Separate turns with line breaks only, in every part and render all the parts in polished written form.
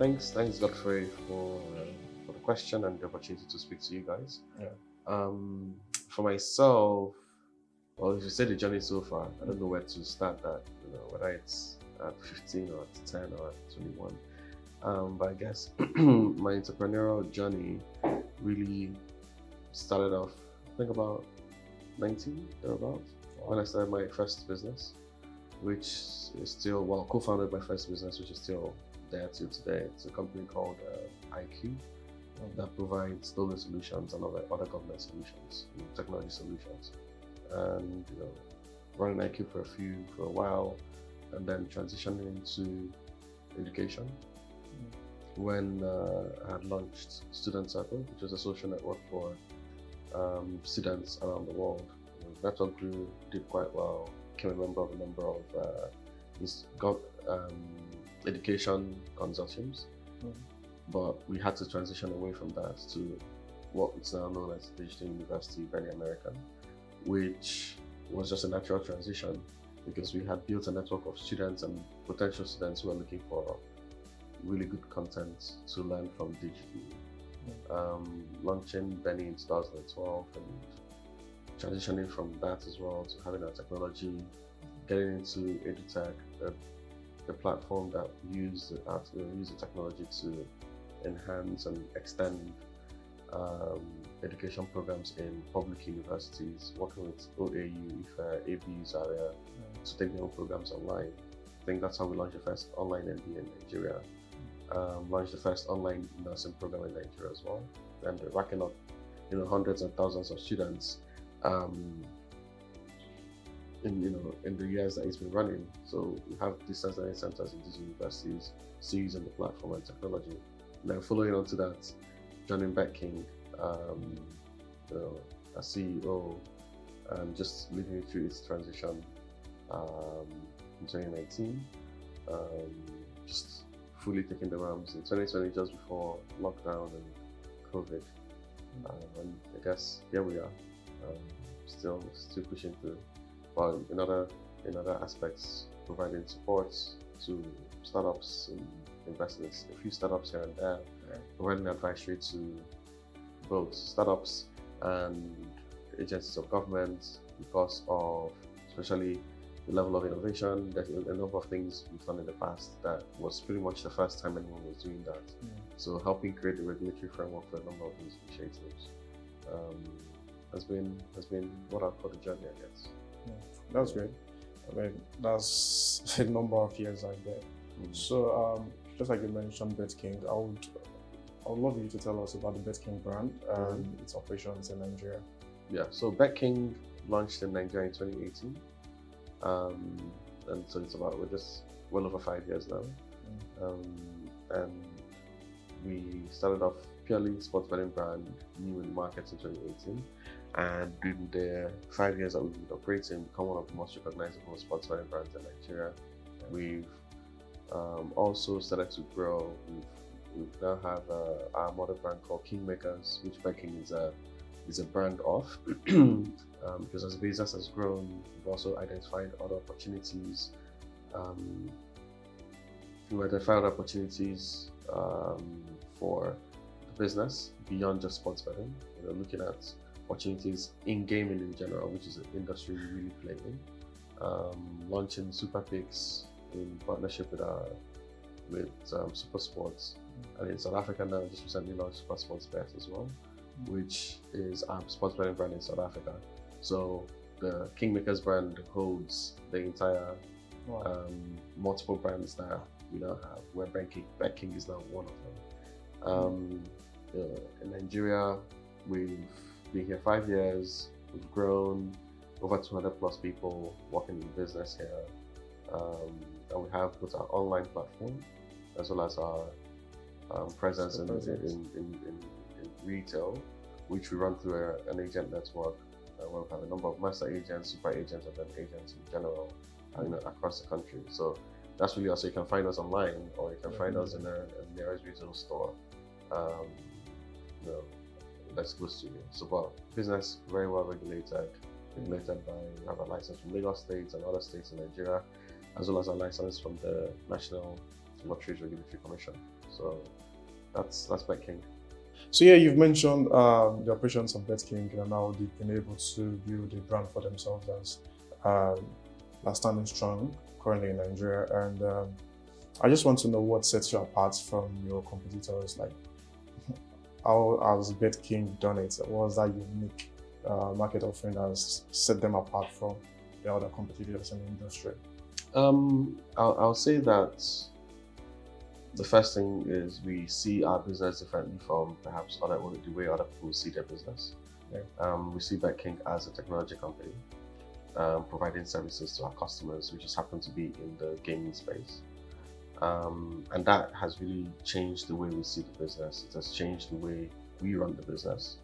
Thanks, Godfrey, for the question and the opportunity to speak to you guys.
Yeah.
For myself, well, if you say the journey so far, I don't know where to start that. Whether it's at 15 or at 10 or at 21. But I guess my entrepreneurial journey really started off, I think about 19 thereabouts, when I started my first business, which is still, well, co-founded my first business, which is still there till today. It's a company called IQ that provides stolen solutions and other government solutions, technology solutions. And running IQ for a while, and then transitioning into education. When I had launched Student Circle, which was a social network for students around the world. The network grew, did quite well, became a member of a number of education consortiums. But we had to transition away from that to what is now known as Digital University Benny American, which was just a natural transition because we had built a network of students and potential students who were looking for really good content to learn from digitally. Launching Benny in 2012 and transitioning from that as well to having our technology, getting into EduTech, the platform that use the technology to enhance and extend education programs in public universities, working with OAU, IFE, ABUs are there to take their own programs online. I think that's how we launched the first online MBA in Nigeria. Launched the first online nursing program in Nigeria as well, and racking up, hundreds and thousands of students in the years that it's been running. So we have distance learning centers in these universities, using the platform and technology. And then following on to that, joining BetKing, as CEO, and just leading it through its transition in 2019. Just fully taking the realms in 2020, just before lockdown and COVID. And I guess here we are, still pushing through. But in other aspects, providing support to startups and investors, a few startups here and there, providing advisory to both startups and agencies of government because of especially the level of innovation. There's a number of things we've done in the past that was pretty much the first time anyone was doing that. So helping create the regulatory framework for a number of these initiatives has been what I call the journey, I guess.
That's great. I mean, that's a number of years like that. So, just like you mentioned, BetKing, I would love you to tell us about the BetKing brand and its operations in Nigeria.
Yeah, so BetKing launched in Nigeria in 2018. And so we're just well over 5 years now. And we started off purely sports betting brand, new in the market in 2018. And in the 5 years that we've been operating, become one of the most recognizable sports betting brands in Nigeria. We've also started to grow. We now have our mother brand called KingMakers, which BetKing is a brand of. Because as the business has grown, we've also identified other opportunities. We identified other opportunities for the business beyond just sports betting. Looking at opportunities in gaming in general, which is an industry we really play in. Launching Super Picks in partnership with Super Sports, and in South Africa now just recently launched Super Sports Bet as well, which is our sports betting brand in South Africa. So the KingMakers brand holds the entire multiple brands that we now have, where BetKing is now one of them. In Nigeria, we've been here 5 years. We've grown over 200 plus people working in business here, and we have both our online platform as well as our presence in retail, which we run through an agent network. Where we have a number of master agents, super agents, and then agents in general, across the country. So that's really also, you can find us online, or you can find us in a nearest retail store that's close to you. So, but business very well regulated by, we have a license from Lagos State and other states in Nigeria, as well as a license from the National Lotteries Regulatory Commission. So that's BetKing.
So yeah, you've mentioned the operations of BetKing and how they've been able to build a brand for themselves as standing strong currently in Nigeria. And I just want to know what sets you apart from your competitors. Like, how has BetKing done it? What was that unique market offering that has set them apart from the other competitors in the industry?
I'll say that the first thing is we see our business differently from perhaps the way other people see their business.
Yeah.
We see BetKing as a technology company providing services to our customers, which just happen to be in the gaming space. And that has really changed the way we see the business. It has changed the way we run the business.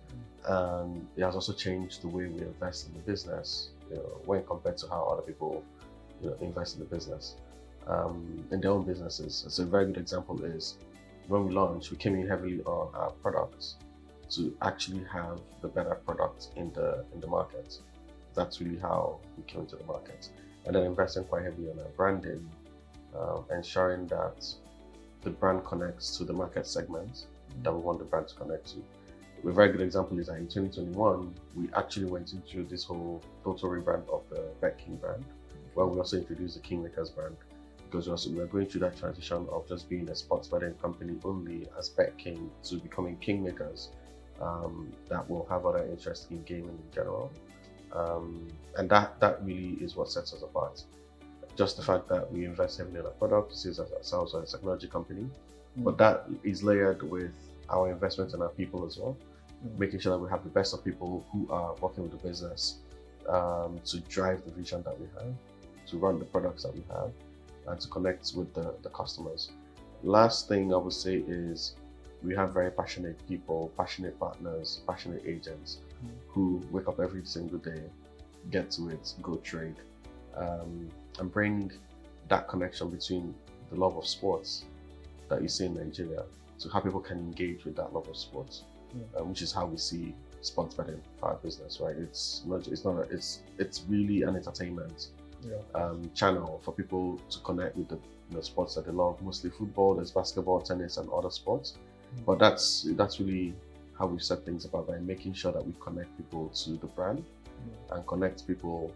And it has also changed the way we invest in the business, when compared to how other people invest in the business. In their own businesses. So a very good example is when we launched, we came in heavily on our products to actually have the better product in the market. That's really how we came into the market. And then investing quite heavily on our branding, ensuring that the brand connects to the market segment that we want the brand to connect to. A very good example is that in 2021, we actually went into this whole total rebrand of the BetKing brand, where we also introduced the KingMakers brand. Because we are going through that transition of just being a sports betting company only as BetKing to becoming KingMakers that will have other interest in gaming in general. And that really is what sets us apart. Just the fact that we invest heavily in our product, we see ourselves as a technology company, but that is layered with our investment in our people as well, making sure that we have the best of people who are working with the business to drive the vision that we have, to run the products that we have, and to connect with the customers. Last thing I would say is we have very passionate people, passionate partners, passionate agents who wake up every single day, get to it, go trade, and bring that connection between the love of sports that you see in Nigeria to how people can engage with that love of sports, which is how we see sports betting for our business, right? It's really an entertainment channel for people to connect with the sports that they love, mostly football, there's basketball, tennis, and other sports. But that's really how we set things about, by making sure that we connect people to the brand and connect people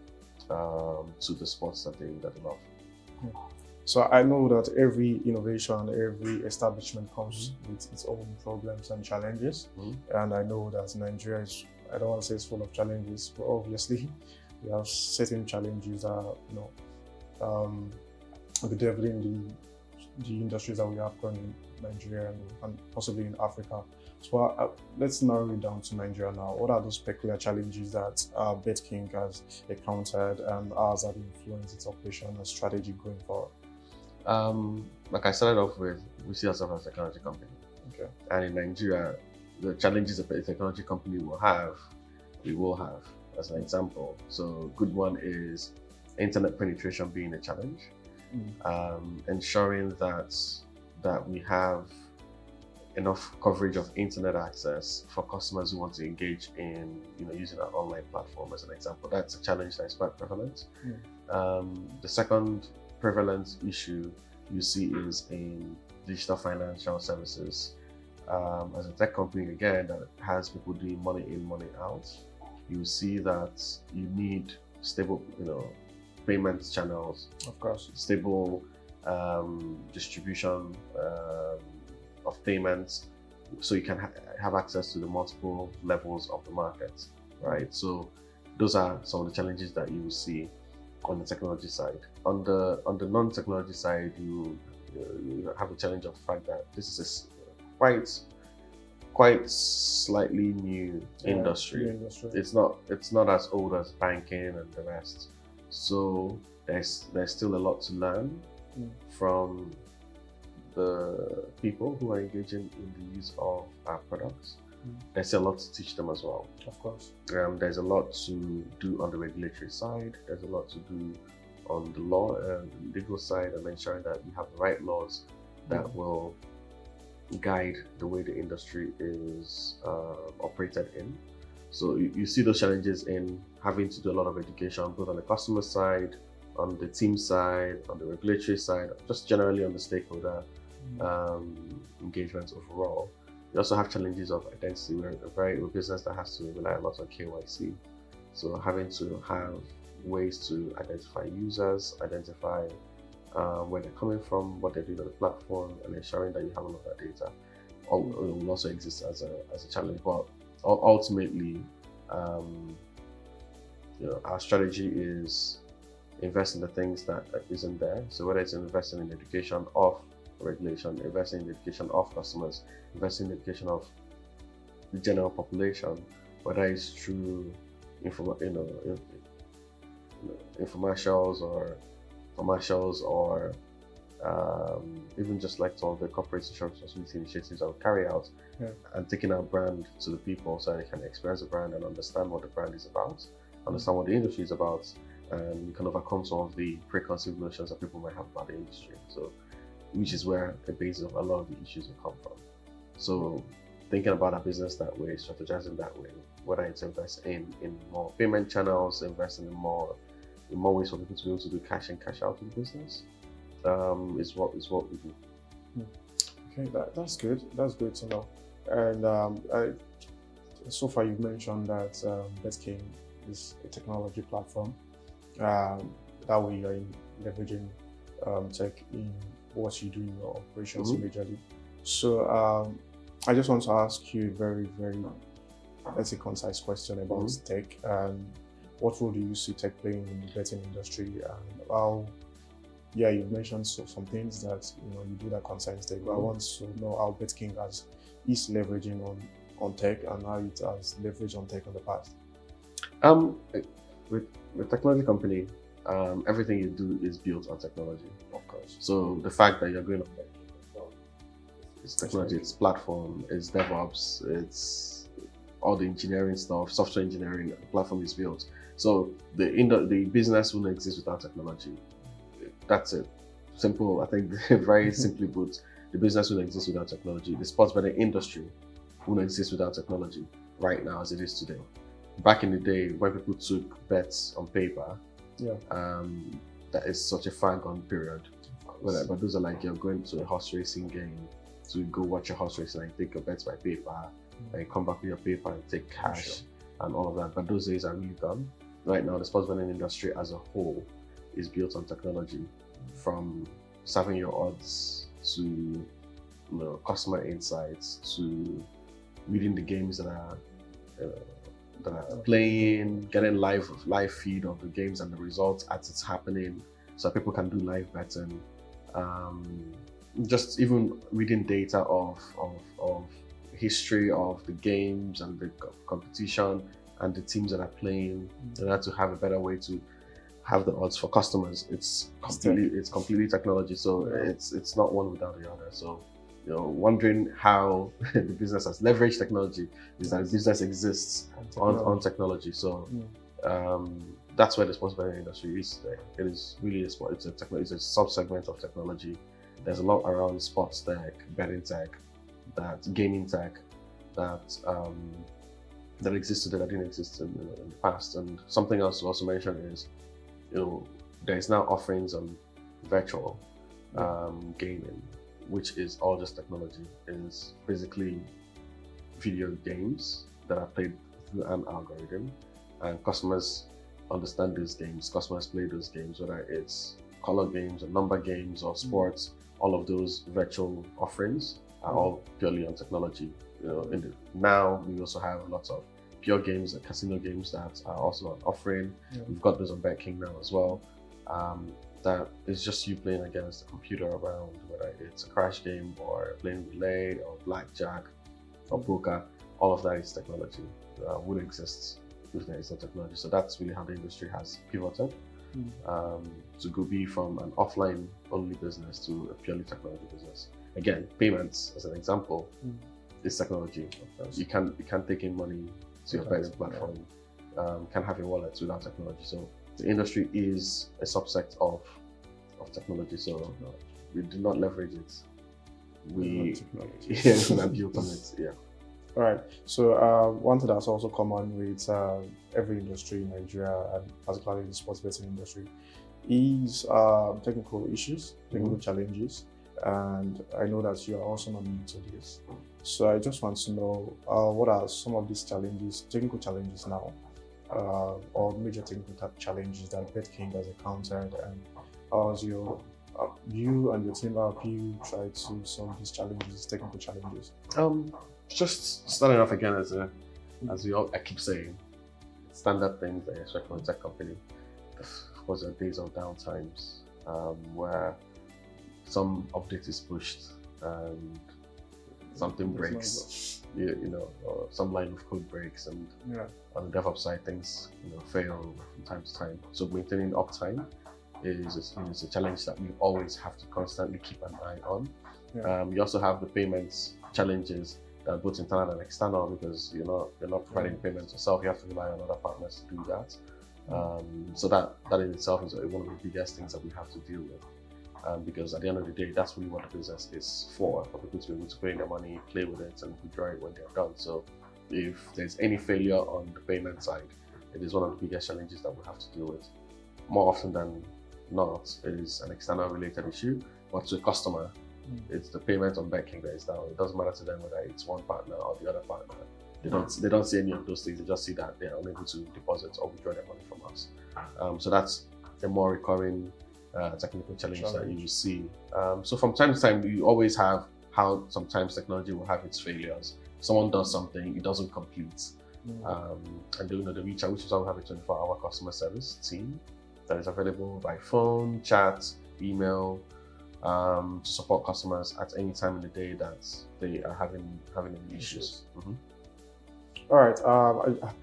to the sports that they love.
So I know that every innovation, every establishment comes with its own problems and challenges. And I know that Nigeria is, I don't want to say it's full of challenges, but obviously we have certain challenges that, bedeviling the industries that we have currently in Nigeria and possibly in Africa. So let's narrow it down to Nigeria now. What are those peculiar challenges that BetKing has encountered, and how has that influenced its operation and strategy going forward?
Like I started off with, we see ourselves as a technology company.
Okay.
And in Nigeria, the challenges a technology company will have, we will have, as an example. So a good one is internet penetration being a challenge. Ensuring that we have enough coverage of internet access for customers who want to engage in using our online platform, as an example. That's a challenge that is quite prevalent. The second prevalent issue you see is in digital financial services. As a tech company, again, that has people doing money in, money out, you see that you need stable payment channels,
of course,
stable distribution of payments, so you can have access to the multiple levels of the market, right? So those are some of the challenges that you will see on the technology side. On the non-technology side, you have a challenge of the fact that this is a quite slightly new industry. It's not as old as banking and the rest. So there's still a lot to learn from the people who are engaging in the use of our products. There's a lot to teach them as well.
Of course.
There's a lot to do on the regulatory side. There's a lot to do on the law and legal side, and ensuring that we have the right laws that will guide the way the industry is operated in. So you see those challenges in having to do a lot of education, both on the customer side, on the team side, on the regulatory side, just generally on the stakeholder engagement overall. We also have challenges of identity. We're a business that has to rely a lot on KYC. So having to have ways to identify users, identify where they're coming from, what they're doing on the platform, and ensuring that you have all of that data will also exist as a challenge. But ultimately, our strategy is invest in the things that isn't there. So whether it's investing in education of regulation, investing in education of customers, investing in education of the general population, whether it's through infomercials or commercials or even just like some of the corporate social responsibility initiatives that we carry out, and taking our brand to the people so they can experience the brand and understand what the brand is about, understand what the industry is about, and we can overcome some of the preconceived notions that people might have about the industry. So, which is where the base of a lot of the issues will come from. So, thinking about our business that way, strategizing that way, whether it's invest in more payment channels, investing in more ways for people to be able to do cash in, cash out in the business, is what we do.
Okay, that's good. That's great to know. And so far you've mentioned that BetKing is a technology platform. That way you're leveraging tech in what you do in your operations majorly. So I just want to ask you a very, very, let's say, concise question about tech, and what role do you see tech playing in the betting industry, and how, you've mentioned some things that you do that concerns tech, but I want to know how BetKing is leveraging on tech and how it has leveraged on tech in the past.
With technology company, everything you do is built on technology.
Of course.
So the fact that you're going on it's technology, it's platform, it's DevOps, it's all the engineering stuff, software engineering, the platform is built. So the business wouldn't exist without technology. That's it. Simple, I think very simply put, the business wouldn't exist without technology. The sports betting industry wouldn't exist without technology right now as it is today. Back in the day when people took bets on paper, that is such a far gone period. But those are like you're going to a horse racing game to go watch a horse race and take your bets by paper, and you come back with your paper and take cash and all of that. But those days are really done. Right now, the sports betting industry as a whole is built on technology, from serving your odds to customer insights to reading the games that are playing, getting live feed of the games and the results as it's happening, so people can do live betting. Just even reading data of history of the games and the competition and the teams that are playing, in order to have a better way to have the odds for customers. It's completely technology. So it's not one without the other. So wondering how the business has leveraged technology is that the business exists on technology. So that's where the sports betting industry is today. It is really it's a sub-segment of technology. There's a lot around sports tech, betting tech, gaming tech that exists today that didn't exist in the past. And something else to also mention is there is now offerings on virtual gaming, which is all just technology. It's basically video games that are played through an algorithm, and customers understand those games. Customers play those games, whether it's color games or number games or sports. All of those virtual offerings are all purely on technology. Now we also have lots of pure games and casino games that are also on offering. We've got those on BetKing now as well. That is just you playing against a computer around, whether it's a crash game or playing relay or blackjack or poker. All of that is technology. Would exist if there is no technology. So that's really how the industry has pivoted to go be from an offline only business to a purely technology business. Again, payments as an example is technology. You can't take in money to your betting platform. Can't have a wallet without technology. So the industry is a subset of technology. So we do not leverage it. We are built on it. Yeah.
All right. So one thing that's also common with every industry in Nigeria, and particularly the sports betting industry, is technical issues, technical challenges. and I know that you are also not new to this. So I just want to know what are some of these challenges, technical challenges now, or major technical challenges that BetKing has encountered, and how's you and your team, how have you tried to solve these challenges, technical challenges?
Just starting off again I keep saying, standard things that you expect from a tech company. Of course, there are days of downtimes where some update is pushed and something breaks, or some line of code breaks, and on the DevOps side, things fail from time to time. So maintaining uptime is a challenge that we always have to constantly keep an eye on. You also have the payments challenges that are both internal and external, because you're not providing payments yourself. You have to rely on other partners to do that. So that in itself is one of the biggest things that we have to deal with, because at the end of the day, that's really what the business is for people to be able to pay their money, play with it, and withdraw it when they're done. So if there's any failure on the payment side, it is one of the biggest challenges that we have to deal with. More often than not, it is an external related issue, but to a customer, it's the payment on BetKing that is down. It doesn't matter to them whether it's one partner or the other partner. They don't see any of those things. They just see that they are unable to deposit or withdraw their money from us. So that's a more recurring technical challenge that you will see. So from time to time, you always have how sometimes technology will have its failures. Someone does something, it doesn't complete, and they reach out, which is why we have a 24-hour customer service team that is available by phone, chat, email, to support customers at any time in the day that they are having any issues.
All right,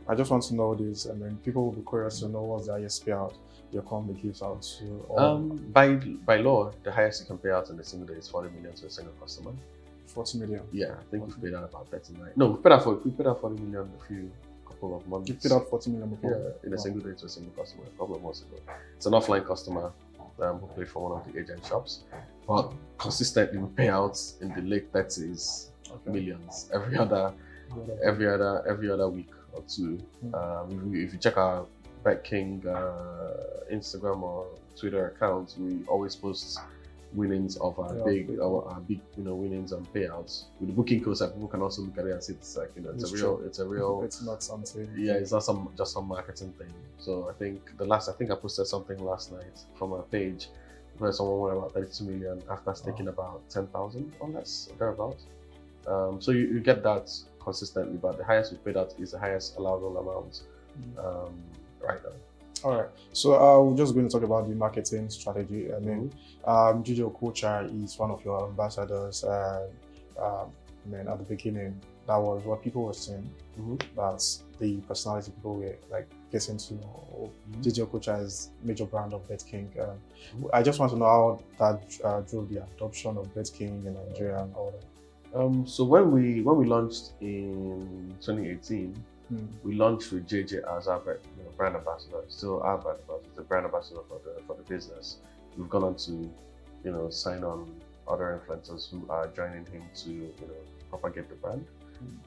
I just want to know this, and then people will be curious to know what's the highest payout your company gives out to.
By law, the highest you can pay out in a single day is 40 million to a single customer.
40 million?
Yeah, I think we've paid out about 39. No, we paid out 40 million a couple of months.
You paid out 40 million before?
Yeah, in a single day to a single customer a couple of months ago. It's an offline customer who paid for one of the agent shops, but consistently we pay out in the late 30s millions every other week or two. If you check our BetKing Instagram or Twitter accounts, we always post winnings of our big winnings and payouts with the booking codes that people can also look at it and see it's like it's not something. Yeah, it's not just some marketing thing. So I think I posted something last night from our page where someone won about 32 million after staking about 10,000 or less, thereabouts. So you get that consistently, but the highest we paid out is the highest allowable amount right now.
All right, so we're just going to talk about the marketing strategy. I mean, Gossy Ukanwoke is one of your ambassadors. At the beginning, that was what people were saying. That's the personality people were like getting to know. Gossy Ukanwoke is major brand of BetKing. I just want to know how that drove the adoption of BetKing in Nigeria and all that.
So when we launched in 2018. We launched with JJ as our brand ambassador. Still our brand ambassador, the brand ambassador for the business. We've gone on to sign on other influencers who are joining him to propagate the brand.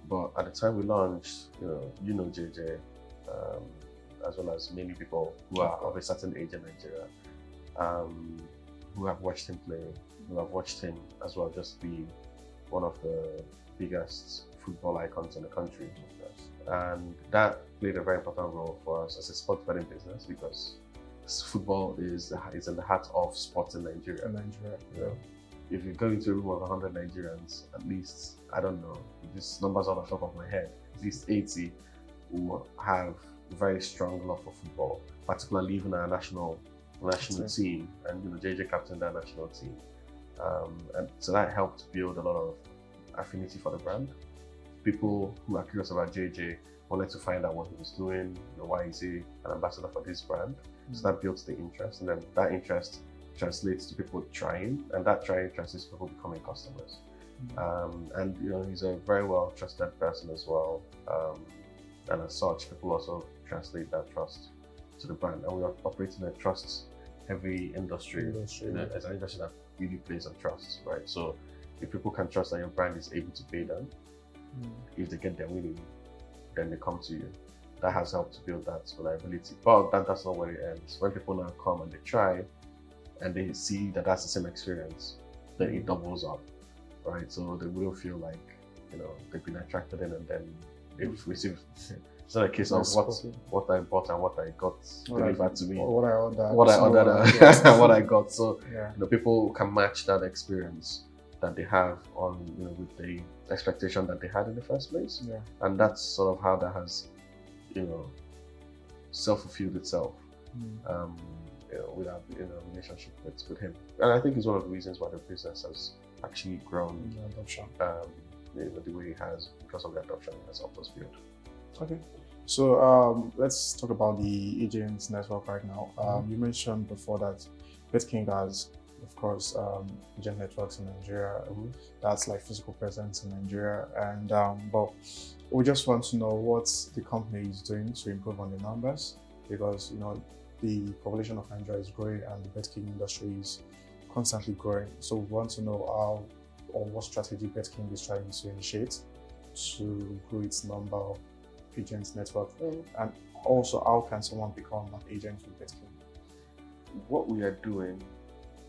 But at the time we launched, JJ, as well as many people who are of a certain age in Nigeria, who have watched him play, who have watched him as well just be one of the biggest football icons in the country. And that played a very important role for us as a sports betting business, because football is in the heart of sports in Nigeria. If you go into a room of 100 Nigerians, at least, I don't know, these numbers are off the top of my head, at least 80 who have a very strong love for football, particularly even our national team, and JJ captained our national team. And so that helped build a lot of affinity for the brand. People who are curious about JJ wanted to find out what he was doing, why is he an ambassador for this brand. So that builds the interest, and then that interest translates to people trying, and that trying translates to people becoming customers. And he's a very well trusted person as well, and as such, people also translate that trust to the brand. And we are operating in a trust-heavy industry. It's an industry that really plays on trust, right? So if people can trust that your brand is able to pay them, if they get their winning, then they come to you. That has helped to build that reliability. But that's not where it ends. When people now come and they try, and they see that that's the same experience, then it doubles up, right? So they will feel like, they've been attracted in and then they've received. It's not a case of what I bought and what I got delivered to me.
What I ordered.
What I ordered and what I got. So people can match that experience that they have on, with the expectation that they had in the first place.
Yeah.
And that's sort of how that has, self-fulfilled itself. With our relationship with him. And I think it's one of the reasons why the business has actually grown
adoption.
The way it has, because of the adoption it has helped us build.
Okay. So let's talk about the agents network right now. You mentioned before that BetKing has, of course, agent networks in Nigeria. That's like physical presence in Nigeria. And but we just want to know what the company is doing to improve on the numbers, because the population of Nigeria is growing and the BetKing industry is constantly growing. So we want to know how or what strategy BetKing is trying to initiate to grow its number of agents network, and also how can someone become an agent with BetKing?
What we are doing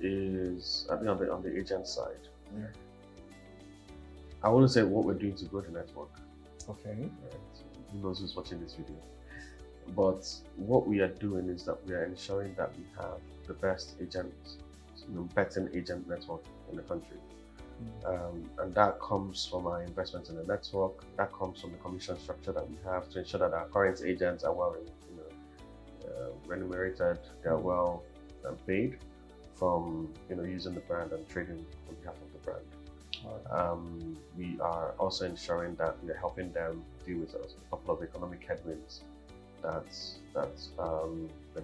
is, I think on the agent side, I want to say what we're doing to grow the network.
Okay.
Right. Who knows who's watching this video? But what we are doing is that we are ensuring that we have the best agent, betting agent network in the country. And that comes from our investment in the network. That comes from the commission structure that we have to ensure that our current agents are well remunerated, they are well paid from using the brand and trading on behalf of the brand. We are also ensuring that we are helping them deal with a couple of economic headwinds that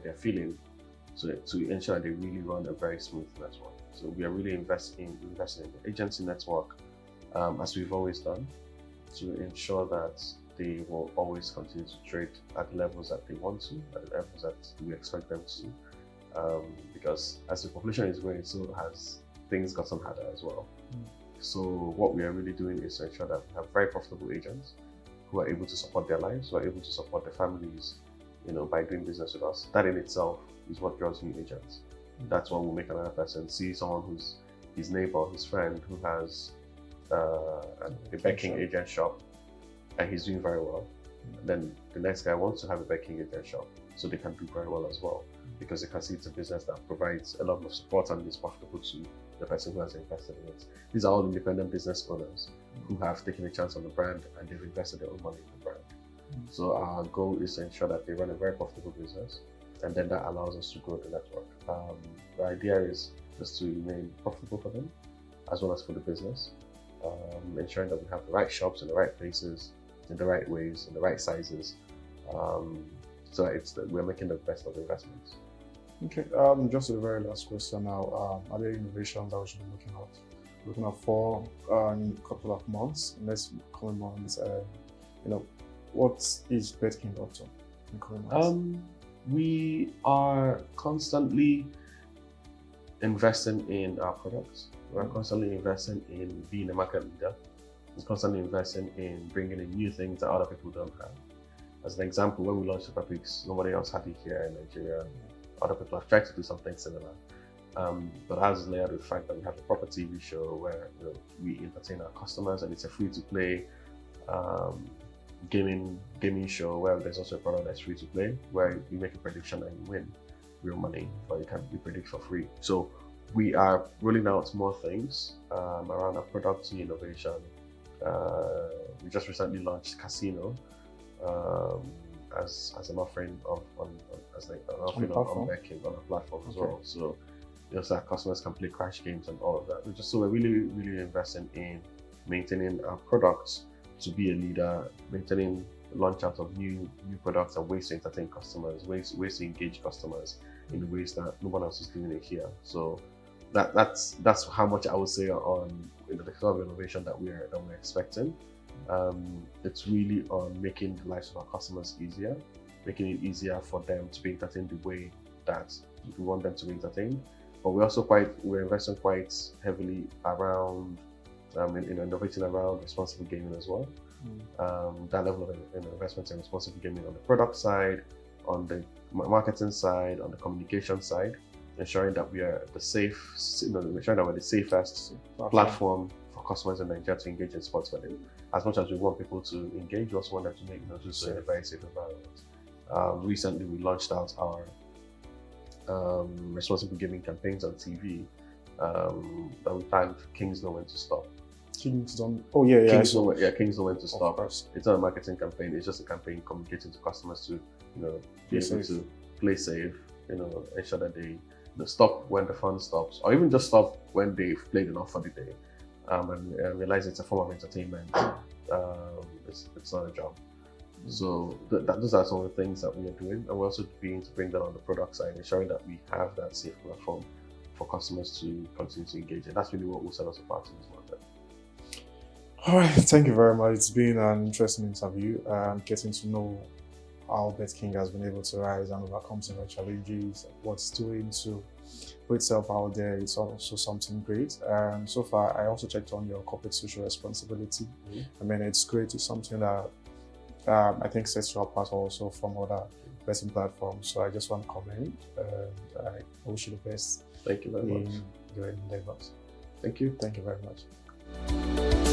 they're feeling, so to ensure that they really run a very smooth network. So we are really investing in the agency network, as we've always done, to ensure that they will always continue to trade at the levels that they want to, at the levels that we expect them to, because as the population is growing, so has things gotten harder as well. So what we are really doing is to ensure that we have very profitable agents who are able to support their lives, who are able to support their families, by doing business with us. That in itself is what draws new agents. That's what will make another person see someone who's his neighbor, his friend, who has a BetKing agent shop, and he's doing very well. Then the next guy wants to have a BetKing agent shop, so they can do very well as well, because they can see it's a business that provides a lot of support and is profitable to the person who has invested in it. These are all independent business owners who have taken a chance on the brand and they've invested their own money in the brand. So our goal is to ensure that they run a very profitable business, and then that allows us to grow the network. The idea is just to remain profitable for them as well as for the business, ensuring that we have the right shops in the right places, in the right ways, in the right sizes, so that we're making the best of the investments.
Okay, just the very last question now. Are there innovations that we should be looking out for in a couple of months, next coming months? What is BetKing up to in coming months?
We are constantly investing in our products. We're constantly investing in being a market leader. We're constantly investing in bringing in new things that other people don't have. As an example, when we launched Super Picks, nobody else had it here in Nigeria. Other people have tried to do something similar. But ours is layered with the fact that we have a proper TV show where we entertain our customers, and it's a free-to-play gaming show where there's also a product that's free to play, where you make a prediction and you win real money, or you can predict for free. So we are rolling out more things around our product innovation. We just recently launched Casino as an offering on BetKing on a platform as well. So so our customers can play crash games and all of that. So we're really investing in maintaining our products to be a leader, maintaining the launch out of new products and ways to entertain customers, ways to engage customers in the ways that no one else is doing it here. So that's how much I would say on the kind of innovation that we're expecting. It's really on making the lives of our customers easier, making it easier for them to be entertained the way that we want them to be entertained. But we're investing quite heavily around innovating around responsible gaming as well. That level of investment in responsible gaming on the product side, on the marketing side, on the communication side, ensuring that we are ensuring that we're the safest platform for customers in Nigeria to engage in sports betting. As much as we want people to engage, we also want them to make do so in a very safe environment. Recently, we launched out our responsible gaming campaigns on TV that we tagged Kings Know When to Stop.
Kings don't. Oh yeah.
Kings know when to stop. It's not a marketing campaign. It's just a campaign communicating to customers to be able to play safe. Ensure that they stop when the fun stops, or even just stop when they've played enough for the day, and realize it's a form of entertainment. It's not a job. So those are some of the things that we are doing, and we're also beginning to bring that on the product side, ensuring that we have that safe platform for customers to continue to engage in. That's really what will set us apart in this market.
All right, thank you very much. It's been an interesting interview, getting to know how BetKing has been able to rise and overcome several challenges, what's doing to put itself out there. It's also something great. And so far, I also checked on your corporate social responsibility. I mean, it's great. It's something that I think sets you apart also from other betting platforms. So I just want to comment, and I wish you the best.
Thank you very much.
In your endeavors.
Thank you.
Thank you very much.